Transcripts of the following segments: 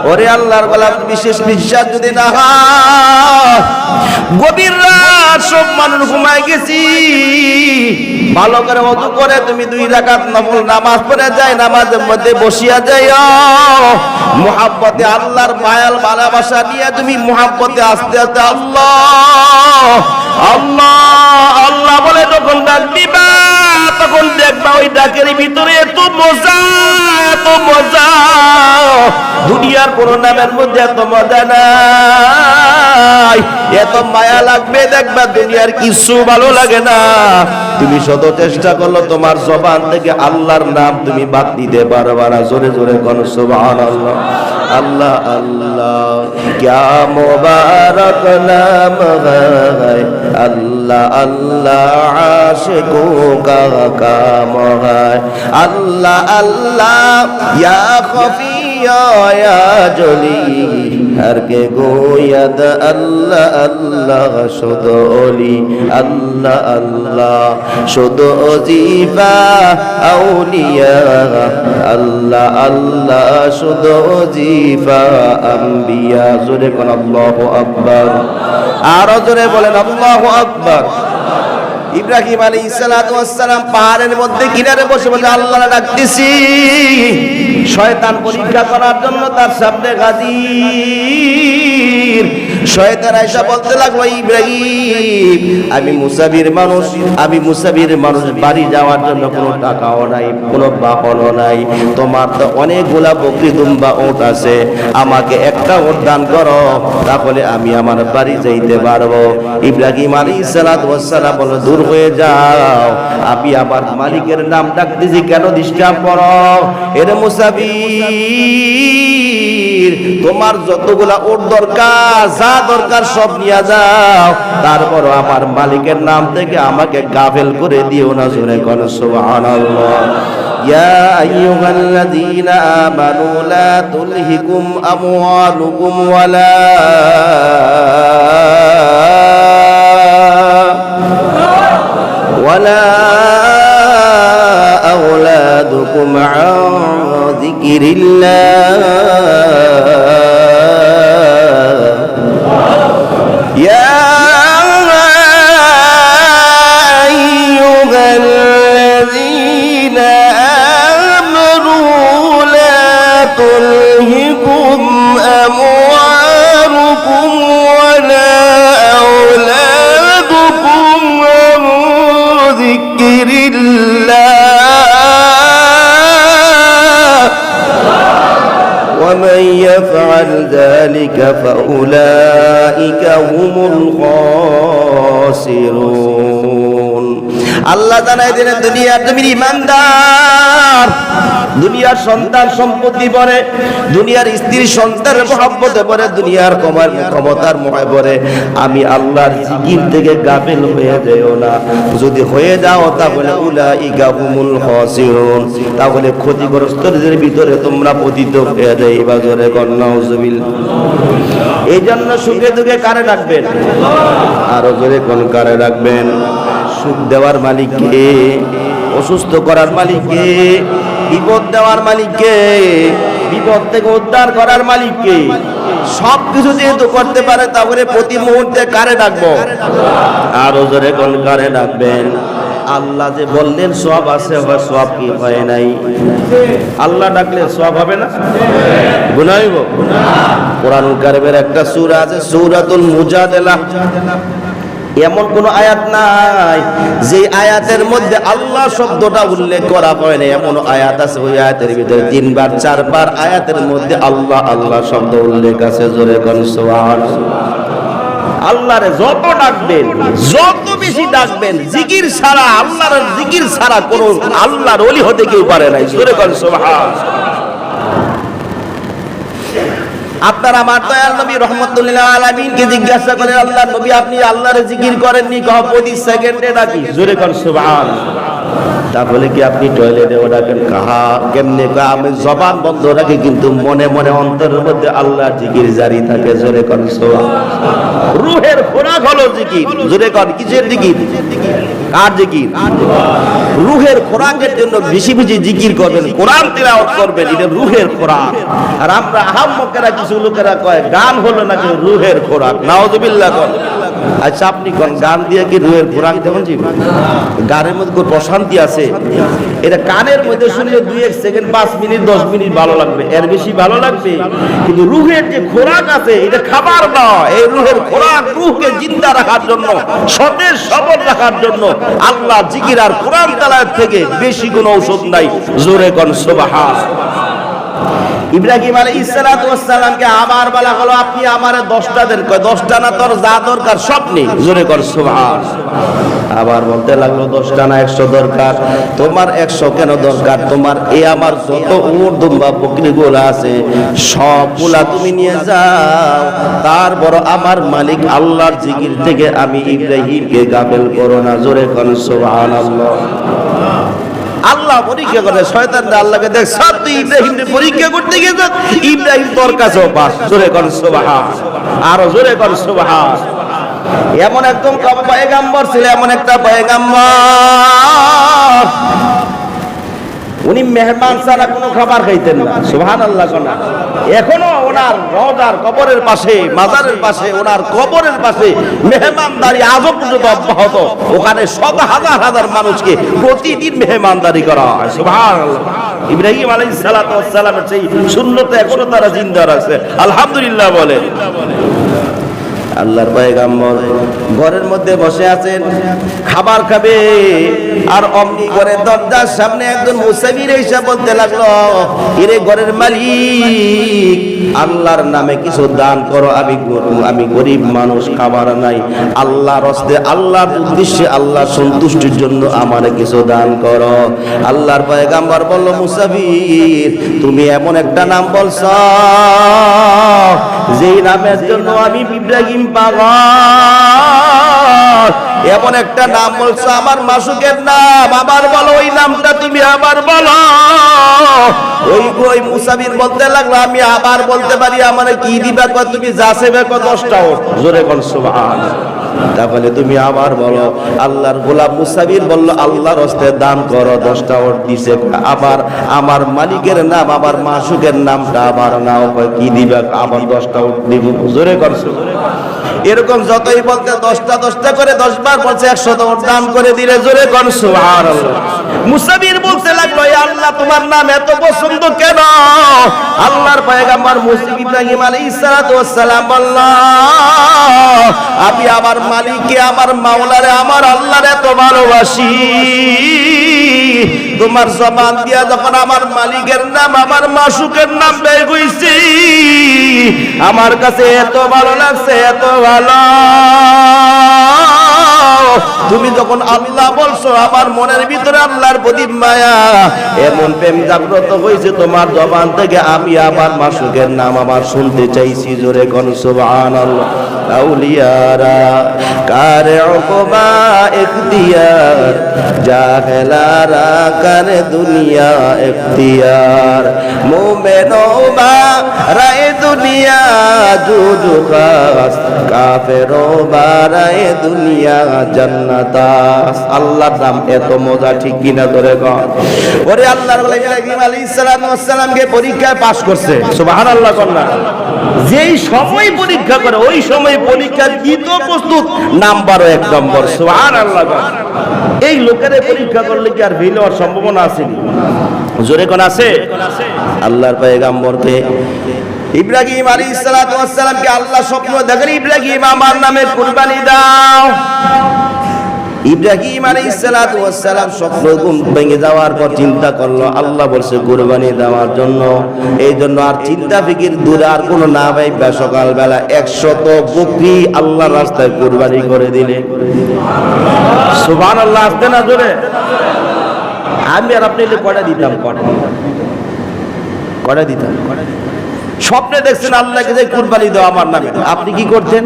ওরে আল্লাহর গোলাম বিশেষ বিশ্বাস যদি না হয়, গভীর রাত সব মানুষ ঘুমায় গেছি, ভালো করে ওযু করে তুমি 2 রাকাত নফল নামাজ পড়ে যাই নামাজের মধ্যে বসিয়া যাইও, মুহাব্বতে আল্লাহর মায়াল ভালোবাসা নিয়ে তুমি মুহাব্বতে আস্তে আস্তে আল্লাহ আল্লাহ আল্লাহ বলে যখন ডাক দিবা, তখন দেখবা ওই ডাকের ভিতরে এত মজা, এত মজা, দুনিয়ার কোন নামের মধ্যে এত মজা নাই, এত মায়া লাগবে, দেখবা দুনিয়ার কিছু ভালো লাগে না। তুমি শত চেষ্টা করলো তোমার জবান থেকে আল্লাহর নাম তুমি বাদ দিতে পারবা না। জোরে জোরে কোন সুবহানাল্লাহ। আল্লাহ আল্লাহ क्या मुबारक नाम है, अल्लाह अल्लाह आशिकों का काम है, अल्लाह अल्लाह या खफिया या जली, हर के गोयद अल्लाह अल्लाह शुद्ध ओली, अल्लाह अल्लाह शुद्ध ओजीफा औलिया, अल्लाह अल्लाह शुद्ध ओजीफा अंबिया। জোরে কোন আল্লাহু আকবার, আর জোরে বলেন আল্লাহু আকবার। ইব্রাহিম আলাইহিস সালাতু ওয়াস সালাম পাহাড়ের মধ্যে কিনারে বসে বলে আল্লাহর ডাকতেছি, শয়তান পরীক্ষা করার জন্য তার সামনে হাজির। শয়তান আয়েশা বলতে লাগলো, ইব্রাহিম আমি মুসাফির মানুষ, আমি মুসাফির মানুষ, বাড়ি যাওয়ার জন্য কোনো টাকাও নাই, কোনো বাহনও নাই, তোমার তো অনেকগুলা বকরি দুম্বা ওট আছে, আমাকে একটা ওট দান করো, তাহলে আমি আমার বাড়ি যাইতে পারবো। ইব্রাহিম আলাইহিস সালাতু ওয়াস সালাম বলল, দূর হয়ে যাও, আমি আমার মালিকের নাম ডাকতেছি, কেন ডিস্টার্ব করো? এর মুসাফির তোমার যতগুলা ওট দরকার, যা দরকার সব নিয়ে যাও, তারপরও আমার মালিকের নাম থেকে আমাকে গাফেল করে দিও না। জোরে কোন সুবহানাল্লাহ। يا أيها الذين آمنوا لا تلهكم أموالكم ولا أولادكم عن ذكر الله يا أيها الذين آمنوا لا تلهكم أموالكم ولا أولادكم عن ذكر الله ومن يفعل ذلك فأولئك هم الخاسرون। আল্লাহ জানাই দিলেন, দুনিয়ার তুমি ইমানদার, দুনিয়ার সন্তান সম্পত্তি পরে, দুনিয়ার স্ত্রী সন্তানের মহব্বতে পরে, দুনিয়ার ক্ষমতার মোহে পরে, আমি আল্লাহর জিকির থেকে গাফিল হয়ে যাও না। যদি হয়ে যাও তাহলে উলাইকা হুমুল খাসিরুন, তাহলে ক্ষতিগ্রস্তদের ভিতরে তোমরা পতিত হয়ে যাইবা। জোরে কোন নাউজুবিল্লাহ। এই জন্য সুখে দুঃখে কারে রাখবেন, আরো জোরে কোন কারে রাখবেন? সুখ দেওয়ার মালিক কে? অসুস্থ করার মালিক কে? বিপদ দেওয়ার মালিক কে? বিপদ থেকে উদ্ধার করার মালিক কে? সবকিছু যেহেতু করতে পারে, তাহলে প্রতি মুহূর্তে কারে ডাকবো? আরো জোরে কোন কারে ডাকবেন? আল্লাহ যে বললেন সওয়াব আছে, সওয়াব কি হয় নাই? আল্লাহ ডাকলে সওয়াব হবে না? গুনাহ হইব? কোরআনুল কারীমের একটা সূরা আছে, সূরাতুল মুজাদালা। এমন কোন আয়াত নাই যে আয়াতের মধ্যে আল্লাহ শব্দটা উল্লেখ করা হয় না। এমন আয়াত আছে, ওই আয়াতের ভিতরে 3 বার 4 বার আয়াতের মধ্যে আল্লাহ আল্লাহ শব্দ উল্লেখ আছে। জোরে কোন সুবহানাল্লাহ। আল্লাহরে যত ডাকবেন, যত বেশি ডাকবেন, জিকির ছাড়া, আল্লাহর জিকির ছাড়া কোন আল্লাহর ওলি হতে কেউ পারে না। জোরে কোন সুবহানাল্লাহ। আপনারা আমার দয়াল নবী রাহমাতুল্লিল আলামিনকে জিজ্ঞাসা করেন, আল্লাহর নবী আপনি আল্লাহর জিকির করেননি? কহ 25 সেকেন্ডে ডাকি। জোরে কোন সুবহানাল্লাহ। তাহলে কি আপনি টয়লেটেও রাখেন? কাহা কেমনে? আমি জবান বন্ধ রাখি কিন্তু মনে মনে অন্তরের মধ্যে আল্লাহর জিকির জারি থাকে। জোরে কর সুবহানাল্লাহ। রূহের খোরাক হলো জিকির। জোরে কর, কিসের জিকির? কার জিকির? রূহের খোরাকের জন্য বেশি বেশি জিকির করবেন, কোরআন তিলাওয়াত করবেন, এটা রূহের খোরাক। আর আমরা আহাম্মকেরা কিছু লোকেরা কয় গান হলো নাকি রূহের খোরাক। নাউযুবিল্লাহ কর। আচ্ছা আপনি কোন গান দিয়ে কি রূহের খোরাক দেখুন? জি, গানের মধ্যে কোনো প্রশান্তি আছে? এটা কানের মধ্যে শুনলে 2-1 সেকেন্ড, 5 মিনিট, 10 মিনিট ভালো লাগবে, এর বেশি ভালো লাগবে। কিন্তু রূহের যে খোরাক আছে এটা খাবার নয়। এই রূহের খোরাক রূহকে জিন্দা রাখার জন্য, সতেজ সবল রাখার জন্য আল্লাহ জিকির আর কোরআন তেলাওয়াত থেকে বেশি কোনো ঔষধ নাই। জোরে কোন সুবহানাল্লাহ। ইব্রাহিম আলাইহিস সালাতু ওয়াস সালামকে আবার বলা হলো আপনি আমারে 10টা দেন। কয় 10টা না, তোর যা দরকার সব নে। জোরে কর সুবহানাল্লাহ। আবার বলতে লাগলো 10টা না 100 দরকার। তোমার 100 কেন দরকার? তোমার এই আমার যত উট দুম্বা বকরিগুলো আছে সবগুলা তুমি নিয়ে যাও, তারপর আমার মালিক আল্লাহর জিকির থেকে আমি ইব্রাহিমকে গাফেল করো না। জোরে কর সুবহানাল্লাহ। আল্লাহ পরীক্ষা করে, শয়তানরা আল্লাহকে দেখ সব তুই ইব্রাহিমকে পরীক্ষা করতে গিয়েছ, ইব্রাহিম তোর কাছেও পাস। জোরে কর সুবহানাল্লাহ। আরো জোরে কর সুবহানাল্লাহ। এমন একদম পয়গাম্বর ছিল, এমন একটা পয়গাম্বর, উনি মেহমান ছাড়া কোনো খাবার খাইতেন না। সুবহানাল্লাহ। এখনো ওনার রওজার কবরের পাশে, মাজারের পাশে, ওনার কবরের পাশে মেহমানদারি আজও পর্যন্ত অব্যাহত। ওখানে শত হাজার হাজার মানুষকে প্রতিদিন মেহমানদারি করা হয়। সুবহানাল্লাহ। ইব্রাহিম আলাইহিস সালাতু ওয়াস সালামের সেই সুন্নত এখনো তারা জিন্দা রাখছে। আলহামদুলিল্লাহ বলে। আল্লাহর পয়গাম্বর ঘরের মধ্যে বসে আছেন, খাবার খাবে, আর অমনি ঘরের দরজার সামনে একজন মুসাফির এসে বলতে লাগলো, এরে ঘরের মালিক, আল্লাহর নামে কিছু দান করো, আমি গরিব মানুষ, খাবার নাই, আল্লাহর হস্তে, আল্লাহর উদ্দেশ্যে, আল্লাহর সন্তুষ্টির জন্য আমারে কিছু দান করো। আল্লাহর পয়গাম্বর বলল, মুসাফির তুমি এমন একটা নাম বলছ যেই নামের জন্য আমি ইব্রাহিম পাগল। এমন একটা নাম বলছো আমার মাসুকের নাম, আবার বলো ওই নামটা তুমি আবার বলো। ওই মুসাফির বলতে লাগলো, আমি আবার বলতে পারি, আমার কি দিবা? তুমি যা চাইবে 10টা ওট। জোরে কোন সুবহানাল্লাহ। তাহলে তুমি আবার বলো। আল্লাহর গোলাম মুসাফির বলল, আল্লাহর হস্তে দান করো, 10টা ওট দিছে। আবার আমার মালিকের নাম, আমার মাসুকের নামটা আবার নাও, কি দিবা? আবার 10টা ওট দিব। জোরে কর সুবহানাল্লাহ। এরকম যতই বলতে 10টা করে 10 বার বলছে 100 ওট দান করে দিলে। জোরে কর সুবহানাল্লাহ। মুসাফির বলতে লাগলো, হে আল্লাহ তোমার নাম এত পছন্দ কেন? আল্লাহর পয়গাম্বর ইব্রাহিম আলাইহিস সালাতু ওয়াস সালাম বলল, আমি আমার মালিককে, আমার মাওলারে, আমার আল্লাহরে এত ভালোবাসি, তোমার জবান দিয়া যখন আমার মালিকের নাম, আমার মাসুকের নাম বের হইছে, আমার কাছে এত ভালো লাগছে, এত ভালো। তুমি যখন আল্লাহ বলছো, আমার মনের ভিতরে আল্লাহর প্রতি মায়া, এমন প্রেম জাগ্রত হয়েছে তোমার জবান থেকে, আমি আমার মাসুকের নাম আমার শুনতে চাইছি। জোরে কোন সুবহানাল্লাহ। আউলিয়ারা কারে উকবা ইখতিয়ার, জাহেলারা কারে দুনিয়া ইখতিয়ার, মুমিনো বা রায়ে দুনিয়া জুজু খাস, কাফেরো বা রায়ে দুনিয়া জান্নাতাস। আল্লাহর নাম এত মজা, ঠিক কিনা? ধরে কর। ওরে আল্লাহর ওলি ইব্রাহিম আলাইহিস সালামকে পরীক্ষায় পাস করছে। সুবহানাল্লাহ। কন্যা যেই সময় পরীক্ষা করে, ওই সময় পরীক্ষার গীত প্রস্তুত, নাম্বারও 1 নম্বর। সুবহানাল্লাহ। এই লোকের পরীক্ষা করলে কি আর ফেল হওয়ার সম্ভাবনা আছে? জোরে কোন আছে? আল্লাহর পয়গাম্বরকে ইব্রাহিম আলাইহিস সালাতু ওয়াস সালামকে আল্লাহ স্বপ্ন দেখেন, ইব্রাহিম আমার নামে কুরবানি দাও। ইব্রাহিম আলাইহিস সালাতু ওয়াস সালাম স্বপ্ন ঘুম ভেঙে যাওয়ার পর চিন্তা করলো, আল্লাহ বলছে কুরবানি দেওয়ার জন্য, এই জন্য আর চিন্তা ফিকির দূরে, আর কোনো না ভাইবা সকালবেলা 100 বকরি আল্লাহর রাস্তায় কুরবানি করে দিলেন। সুবহানাল্লাহ। আসতে না জোরে। আমি আর আপনি কয়টা দিতাম? কয়টা দিতাম? স্বপ্নে দেখছেন আল্লাহকে যে কুরবানি দাও আমার নামে, আপনি কি করতেন?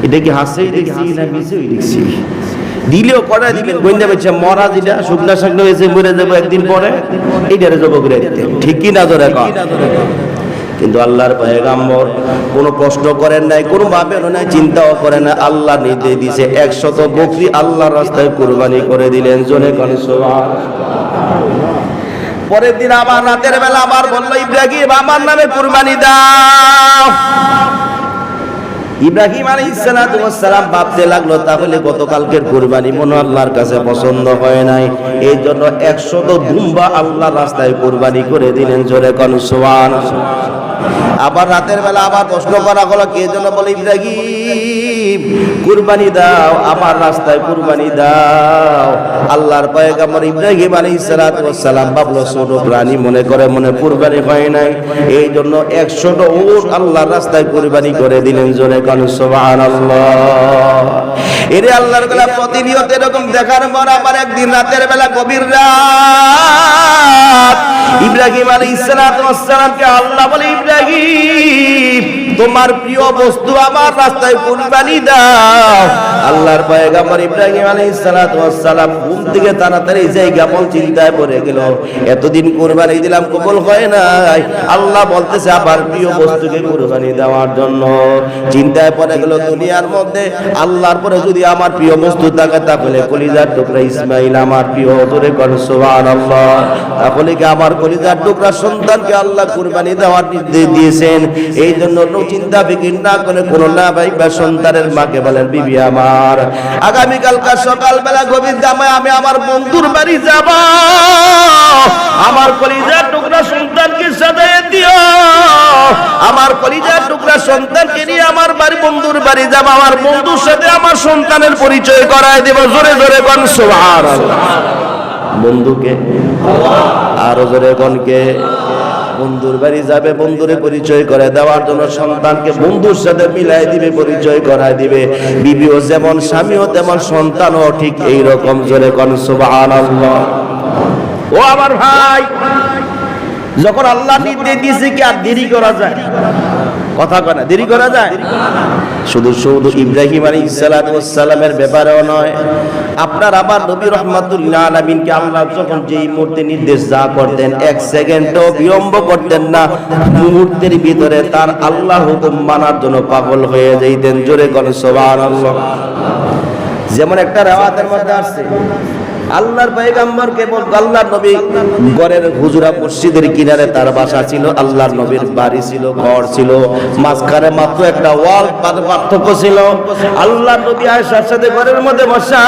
এটা কি হাসেই দেখছি না মিছেই দেখছি? দিলেও করাই দিবেন, গইন্দা বেচে মরা যেটা শুকনা শুকনো হয়েছে মরে যাবো একদিন পরে, এইটারে জব করে দিতেন, ঠিক কি না জোরে কন? কিন্তু আল্লাহর পয়গম্বর কোনো প্রশ্ন করেন নাই, কোনো ভাবেন নাই, চিন্তাও করেন না। আল্লাহ নির্দেশ দিয়েছে 100 বকরি আল্লাহর রাস্তায় কুরবানি করে দিলেন। জোরে কোন সুবহানাল্লাহ। পরের দিন আবার রাতের বেলা আবার বলল, ইব্রাহিম আমার নামে কুরবানি দাও। ইব্রাহিম আলাইহিস সালাতু ওয়াস সালাম ভাবতে লাগলো, তাহলে গতকালকের কুরবানি মনে আল্লাহর কাছে পছন্দ হয় নাই, এই জন্য 100 দুম্বা আল্লাহর রাস্তায় কুরবানি করে দিলেন। জোরে কোন সুবহানাল্লাহ। আবার রাতের বেলা আবার প্রশ্ন করা হলো, কে যেন বলে, ইব্রাহিম কুরবানি দাও, আমার রাস্তায় কুরবানি দাও। আল্লাহর পয়গম্বর ইব্রাহিম আলাইহিস সালাতু ওয়াস সালাম ভাবলো ছোট প্রাণী মনে করে মনে কুরবানি হয় নাই, এই জন্য 100 উট আল্লাহর রাস্তায় কুরবানি করে দিলেন। জোরে কোন সুবহানাল্লাহ। এরে আল্লাহর গোলাম, প্রতিনিয়ত এরকম দেখার পর আবার একদিন রাতের বেলা গভীর রাত ইব্রাহিম আলাইহিস সালাতু ওয়াস সালামকে আল্লাহ বলে, ইব্রাহিম তোমার প্রিয় বস্তু আমার রাস্তায় কুরবানি দাও। আল্লাহর পয়গম্বর ইব্রাহিম আলাইহিস সালাতু ওয়াস সালাম ঘুম থেকে তাড়াতাড়ি জায়গা বল চিন্তায় পড়ে গেল, এতদিন কুরবানি দিলাম কবুল হয় নাই, আল্লাহ বলতেছে আবার প্রিয় বস্তুকে কুরবানি দেওয়ার জন্য। চিন্তায় পড়ে গেল, দুনিয়ার মধ্যে আল্লাহর পরে যদি আমার প্রিয় বস্তু থাকে তাহলে কলিজার টুকরা ইসমাইল আমার প্রিয়। জোরে কোন সুবহানাল্লাহ। তাহলে কি আমার কলিজার টুকরা সন্তানকে আল্লাহ কুরবানি দেওয়ার নির্দেশ দিয়েছেন। এই জন্য চিন্তা ফিকির না করে কোন না ভাই বা সন্তানের মাকে বলেন, বিবি আমার আগামীকালকার সকালবেলা গভীর জামায় আমি আমার বন্ধুর বাড়ি যাব, আমার কলিজার টুকরা সন্তানকে সাজায় দিও। আমার কলিজার টুকরা সন্তানকে নিয়ে আমার বাড়ি বন্ধুর বাড়ি যাব, আমার বন্ধুর সাথে আমার সন্তানের পরিচয় করায় দেব। জোরে জোরে কোন সুবহানাল্লাহ। বন্ধুকে আরো জোরে কোনকে? বন্ধুর বাড়ি যাবে, বন্ধুরে পরিচয় করে দেওয়ার জন্য, সন্তানকে বন্ধুর সাথে মিলাই দিবে, পরিচয় করায় দিবে। বিবিও যেমন স্বামীও তেমন সন্তানও ঠিক এই রকম। জোরে কোন সুবহানাল্লাহ। ও আমার ভাই, যখন আল্লাহ নির্দেশ দিয়েছে কি আর দেরি করা যায়? কথা কয় না, দেরি করা যায়? শুধু শুধু ইব্রাহিম আলাইহিস সালাতু ওয়াস সালামের ব্যাপারেও নয়, আপনার আবার নবী রাহমাতুল লিল আলামিনকে আল্লাহ যখন যেই মুহূর্তে নির্দেশ যা করতেন 1 সেকেন্ডও বিলম্ব করতেন না, মুহূর্তের ভিতরে তার আল্লাহ হুকুম মানার জন্য পাগল হয়ে যাইতেন। জোরে কোন সুবহানাল্লাহ। যেমন একটা রাওয়াতের মধ্যে আসছে, আল্লাহর পয়গম্বরকে আল্লাহর নবী ঘরের হুজুরা মসজিদের কিনারে তার বাসা ছিল, আল্লাহর নবীর বাড়ি ছিল, ঘর ছিল, মাঝখানে মাত্র একটা ওয়াল পার্থক্য ছিল। আল্লাহর নবী আয়েশার সাথে ঘরের মধ্যে বসা,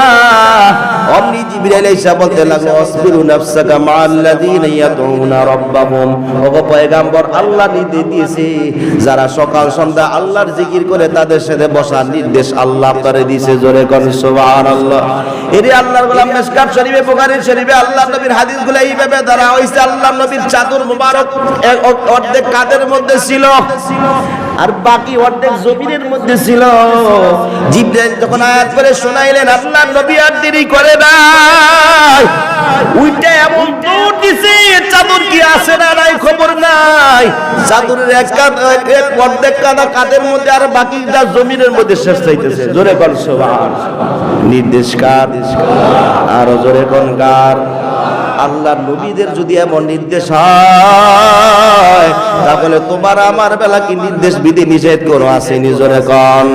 অমনি জিবরাইল এসে বলতে লাগলো, আসবিরু নাফসাকা মাআল্লাযীনা ইয়াদউনা রাব্বাহুম। ওগো পয়গম্বর, আল্লাহ নির্দেশ দিয়েছে যারা সকাল সন্ধ্যা আল্লাহর জিকির করে তাদের সাথে বসার নির্দেশ আল্লাহ আপনারে দিয়েছে। জোরে কোন সুবহানাল্লাহ। এরে আল্লাহর গোলাম, মিশকাত শরীফে, বুখারী শরীফে আল্লাহর নবীর হাদিসগুলো এইভাবে ধরা হইছে। আল্লাহর নবীর চাদর মুবারক অর্ধেক কাঁধের মধ্যে ছিল আর বাকি অর্ধেক জমিনের মধ্যে ছিল। জিবরাইল যখন আয়াত করে শোনাইলেন, আল্লাহর নবী আর দেরি করে নাই, উইটা এমন দৌড় দিছে, চাদর কি আছে না নাই খবর নাই। চাদরের এক অর্ধেক কাঁধা কাঁধের মধ্যে আর বাকিটা জমিনের মধ্যে শেষ চাইতেছে। জোরে কোন সুবহানাল্লাহ। নির্দেশ কার? আরো জোরে কোন কার? আল্লাহর নবীদের যদি এমন নির্দেশ হয়, তাহলে তোমার আমার বেলা কি নির্দেশ বিধি নিষেধ করো আছে? নিজরে কোন?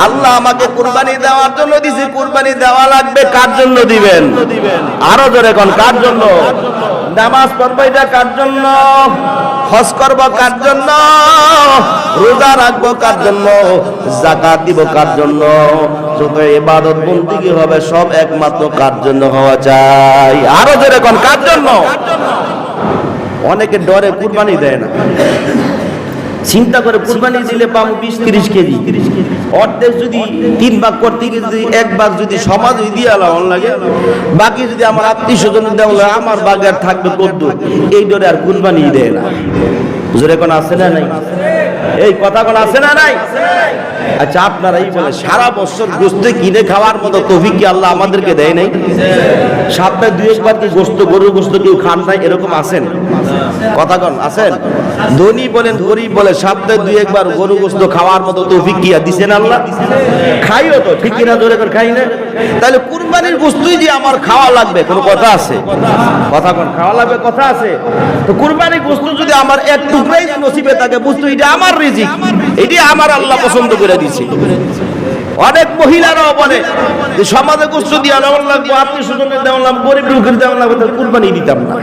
আল্লাহ আমাকে কুরবানি দেওয়ার জন্য দিয়েছে, কুরবানি দেওয়া লাগবে, কার জন্য দিবেন? আরো জোরে কোন, কার জন্য? নামাজ পড়বো এটা কার জন্য? হজ করবো কার জন্য? রোজা রাখবো কার জন্য? যাকাত দিব কার জন্য? যত ইবাদত বন্দেগী হবে সব একমাত্র কার জন্য হওয়া চাই? আরো জোরে কোন, কার জন্য? অনেকে ডরে কুরবানি দেয় না, চিন্তা করে কুরবানি দিলে পাবো 20-30 কেজি, অর্ধেক যদি 3 ভাগ করতে গিয়ে যদি 1 ভাগ যদি সমাজ দিয়ে আলাম লাগে, বাকি যদি আমার আত্মীয় স্বজন দেওয়া আমার বাগের থাকবে কদ্দুর, এই ডরে আর কুরবানি দেয় না। জোরে কোন আছে না নাই? এই কথা কোন আছে না নাই? আচ্ছা, আপনারা এই বলে সারা বছর গোস্ত কিনে খাওয়ার মতো তৌফিক কি আল্লাহ আমাদেরকে দেয় নাই? সপ্তাহে 2-1 বার কি গোস্ত, গরুর গোস্ত কেউ খান নাই, এরকম আছেন? কথা কোন আছেন? ধনী বলেন গরিব বলে সপ্তাহে দুই একবার গরু গোশত খাওয়ার মতো তৌফিক কি দিবেন আল্লাহ? খাইও তো, ঠিক কিনা জোরে করে খাই না? তাহলে কুরবানির গোশতই যে আমার খাওয়া লাগবে কোনো কথা আছে? কথা কোন খাওয়া লাগবে কথা আছে? তো কুরবানির গোশত যদি আমার এক টুকরাই নসিবে থাকে, বুঝতো এটা আমার রিজিক, এটি আমার আল্লাহ পছন্দ করে দিয়েছে। অনেক মহিলারাও বলে যে সমাজে গোশত দিয়া দেওয়া লাগবে, আত্মীয় স্বজনের দেওয়া লাগবে, গরিব লোকের দেওয়া লাগবে, কুরবানি দিতাম না।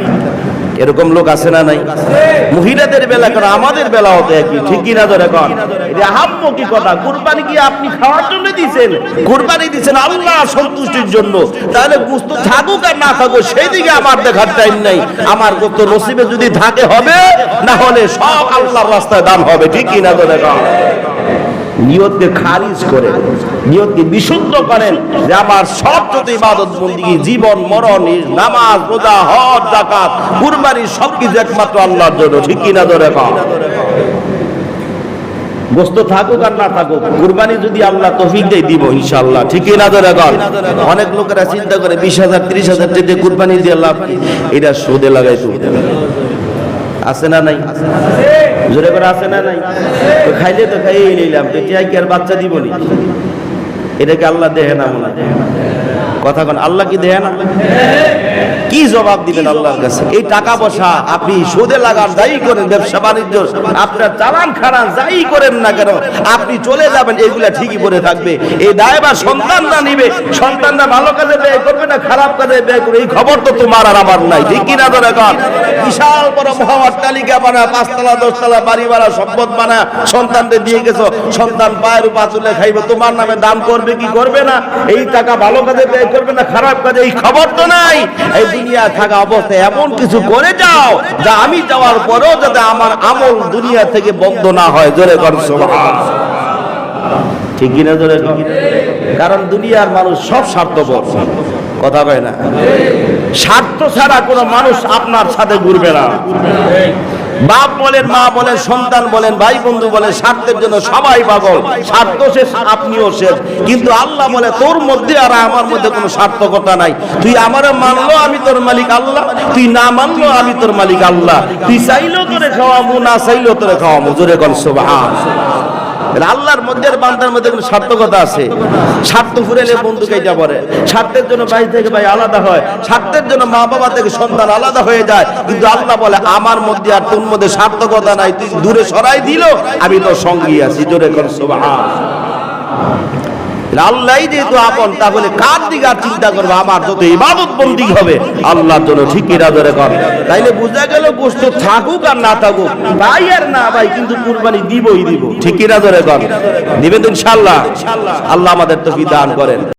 এরকম লোক আছে না নাই? মহিলাদের বেলা কেন, আমাদের বেলা হতো একই, ঠিক কিনা ধরে কন? এটা হাম্মো কি কথা? কুরবানি কি আপনি খাওয়ার জন্য দিয়েছেন? কুরবানি দিয়েছেন আল্লাহ সন্তুষ্টির জন্য। তাহলে গোশত থাকুক আর না থাকুক সেই দিকে আমার দেখার টাইম নাই। আমার গোশত নসিবে যদি থাকে হবে, না হলে সব আল্লাহর রাস্তায় দান হবে, ঠিক কিনা ধরে কন? নিয়তকে খারিজ করে, নিয়তকে বিশুদ্ধ করেন যে আমার সব যত ইবাদত বন্দেগী, জীবন মরণ, নামাজ রোজা হজ যাকাত কুরবানি সবকিছু একমাত্র আল্লাহর জন্য, ঠিক কিনা ধরে কন? গোশত থাকুক আর না থাকুক, কুরবানি যদি আল্লাহ তৌফিক দেয় দিব ইনশাআল্লাহ, ঠিক কিনা ধরে কন? অনেক লোকেরা চিন্তা করে 20,000 30,000 দিয়ে কুরবানি দিয়ে লাভ কি? এটা সুদে লাগাই তো আছে না নাই? জোরে করে আছে না নাই? তো খাইলে তো খাইয়ে নিলাম, তো কি আর বাচ্চা দিব নি? এটাকে আল্লাহ দেহে না মনে? কথা কোন আল্লাহ কি দেহে না? কি জবাব দিবেন আল্লাহর কাছে? এই টাকা পয়সা আপনি সুদে লাগান, যাই করেন, ব্যবসা বাণিজ্য আপনার চালান খারান যাই করেন না কেন, আপনি চলে যাবেন, এগুলা ঠিকই পড়ে থাকবে। এই দায়ভার সন্তানরা নিবে। সন্তানরা ভালো কাজে ব্যয় করবে না খারাপ কাজে ব্যয় করবে, এই খবর তো তোমার আর আমার নাই, ঠিক কিনা ধরে কন? বিশাল বড় মহাঅট্টালিকা বানা, 5 তলা 10 তলা বাড়ি বাড়া সম্পদ বানা সন্তানদের দিয়ে গেছো, সন্তান পায়ের উপর তুলে খাইবে, তোমার নামে দান করবে কি করবে না? এই টাকা ভালো কাজে ব্যয় করবে না খারাপ কাজে, এই খবর তো নাই। এই দুনিয়া থাকা অবস্থায় এমন কিছু করে যাও যা আমি যাওয়ার পরেও যাতে আমার আমল দুনিয়া থেকে বন্ধ না হয়, জোরে কর সুবহানাল্লাহ, ঠিক কিনা জোরে কর? কারণ দুনিয়ার মানুষ সব স্বার্থপর, কথা কয় না? স্বার্থ ছাড়া কোনো মানুষ আপনার সাথে ঘুরবে না। বাপ বলেন, মা বলেন, সন্তান বলেন, ভাই বন্ধু বলেন, স্বার্থের জন্য সবাই পাগল। স্বার্থ শেষ, আপনিও শেষ। কিন্তু আল্লাহ বলে তোর মধ্যে আর আমার মধ্যে কোনো স্বার্থকতা নাই। তুই আমারে মানলো আমি তোর মালিক আল্লাহ, তুই না মানলো আমি তোর মালিক আল্লাহ। তুই চাইলেও তোরে খাওয়াবো, না চাইলেও তোরে খাওয়াবো, জোরে কর সুবহানাল্লাহ। আল্লাহর মধ্যে বান্দার মধ্যে কোনো স্বার্থকতা আছে? স্বার্থ ফুরাইলে বন্ধু কেটে পড়ে, স্বার্থের জন্য ভাই থেকে ভাই আলাদা হয়, স্বার্থের জন্য মা বাবা থেকে সন্তান আলাদা হয়ে যায়। কিন্তু আল্লাহ বলে আমার মধ্যে আর তোর মধ্যে স্বার্থকতা নাই, তুই দূরে সরাই দিল আমি তোর সঙ্গী আছি, জোরে কর সুবহানাল্লাহ। আল্লাহ যেহেতু আপন, তাহলে কার দিকে আর চিন্তা করবো? আমার যত ইবাদত বন্দেগী হবে আল্লাহর জন্য, ঠিক কিনা জোরে কর? তাইলে বোঝা গেল গোশত থাকুক আর না থাকুক, ভাই আর না ভাই, কিন্তু কুরবানি দিবই দিব, ঠিক কিনা জোরে কর? দিবেন তো ইনশাআল্লাহ? আল্লাহ আমাদের তৌফিক দান করেন।